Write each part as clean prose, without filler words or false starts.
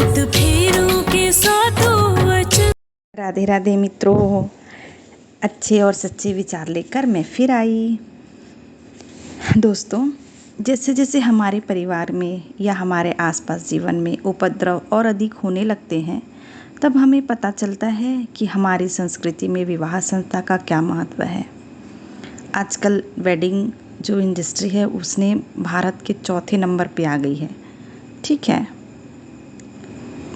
सात फेरों के सातों वचन। राधे राधे मित्रों, अच्छे और सच्चे विचार लेकर मैं फिर आई। दोस्तों, जैसे जैसे हमारे परिवार में या हमारे आसपास जीवन में उपद्रव और अधिक होने लगते हैं, तब हमें पता चलता है कि हमारी संस्कृति में विवाह संस्था का क्या महत्व है। आजकल वेडिंग जो इंडस्ट्री है उसने भारत के चौथे नंबर पे आ गई है। ठीक है,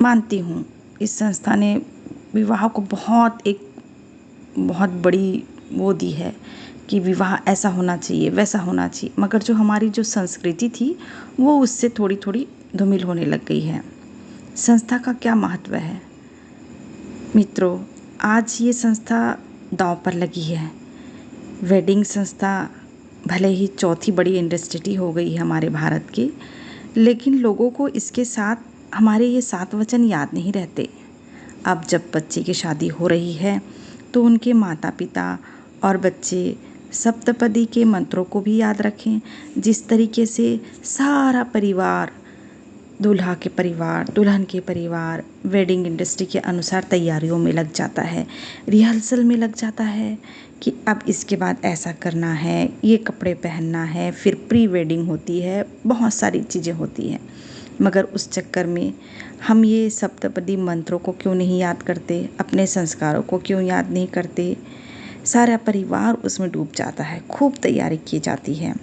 मानती हूँ इस संस्था ने विवाह को बहुत बड़ी वो दी है कि विवाह ऐसा होना चाहिए, वैसा होना चाहिए, मगर जो हमारी जो संस्कृति थी वो उससे थोड़ी थोड़ी धूमिल होने लग गई है। संस्था का क्या महत्व है मित्रों, आज ये संस्था दांव पर लगी है। वेडिंग संस्था भले ही चौथी बड़ी इंडस्ट्री हो गई है हमारे भारत की, लेकिन लोगों को इसके साथ हमारे ये 7 वचन याद नहीं रहते। अब जब बच्चे की शादी हो रही है तो उनके माता पिता और बच्चे सप्तपदी के मंत्रों को भी याद रखें। जिस तरीके से सारा परिवार, दूल्हा के परिवार, दुल्हन के परिवार वेडिंग इंडस्ट्री के अनुसार तैयारियों में लग जाता है, रिहर्सल में लग जाता है कि अब इसके बाद ऐसा करना है, ये कपड़े पहनना है, फिर प्री वेडिंग होती है, बहुत सारी चीज़ें होती हैं। मगर उस चक्कर में हम ये सप्तपदी मंत्रों को क्यों नहीं याद करते, अपने संस्कारों को क्यों याद नहीं करते। सारा परिवार उसमें डूब जाता है, खूब तैयारी की जाती है।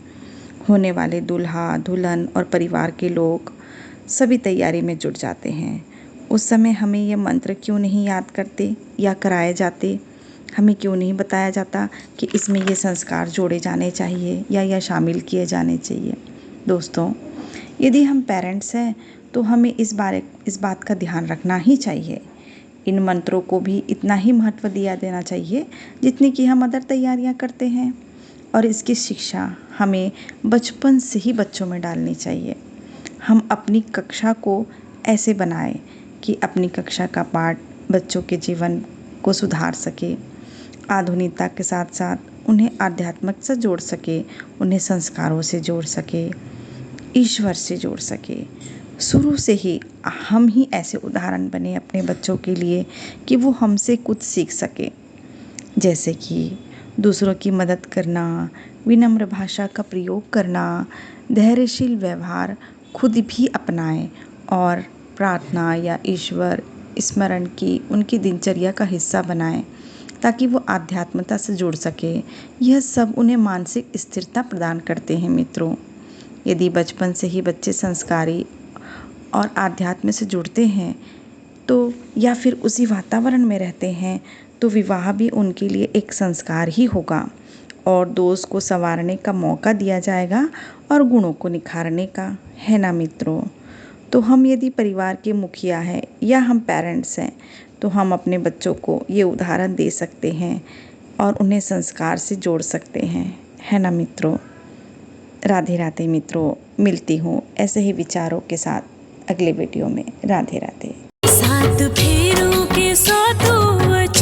होने वाले दूल्हा दुल्हन और परिवार के लोग सभी तैयारी में जुट जाते हैं। उस समय हमें ये मंत्र क्यों नहीं याद करते या कराए जाते, हमें क्यों नहीं बताया जाता कि इसमें ये संस्कार जोड़े जाने चाहिए या शामिल किए जाने चाहिए। दोस्तों, यदि हम पेरेंट्स हैं तो हमें इस बात का ध्यान रखना ही चाहिए। इन मंत्रों को भी इतना ही महत्व दिया देना चाहिए जितनी कि हम अदर तैयारियां करते हैं, और इसकी शिक्षा हमें बचपन से ही बच्चों में डालनी चाहिए। हम अपनी कक्षा को ऐसे बनाएं कि अपनी कक्षा का पाठ बच्चों के जीवन को सुधार सके, आधुनिकता के साथ साथ उन्हें आध्यात्मिक से जोड़ सके, उन्हें संस्कारों से जोड़ सके, ईश्वर से जोड़ सके। शुरू से ही हम ही ऐसे उदाहरण बने अपने बच्चों के लिए कि वो हमसे कुछ सीख सके, जैसे कि दूसरों की मदद करना, विनम्र भाषा का प्रयोग करना, धैर्यशील व्यवहार खुद भी अपनाएं और प्रार्थना या ईश्वर स्मरण की उनकी दिनचर्या का हिस्सा बनाएं ताकि वो आध्यात्मता से जुड़ सके। यह सब उन्हें मानसिक स्थिरता प्रदान करते हैं मित्रों। यदि बचपन से ही बच्चे संस्कारी और आध्यात्म से जुड़ते हैं तो या फिर उसी वातावरण में रहते हैं तो विवाह भी उनके लिए एक संस्कार ही होगा और दोष को संवारने का मौका दिया जाएगा और गुणों को निखारने का, है ना मित्रों। तो हम यदि परिवार के मुखिया हैं या हम पेरेंट्स हैं तो हम अपने बच्चों को ये उदाहरण दे सकते हैं और उन्हें संस्कार से जोड़ सकते हैं, है ना मित्रों। राधे राधे मित्रों, मिलती हूँ ऐसे ही विचारों के साथ अगले वीडियो में। राधे राधे। सात फेरों के सातों वचन।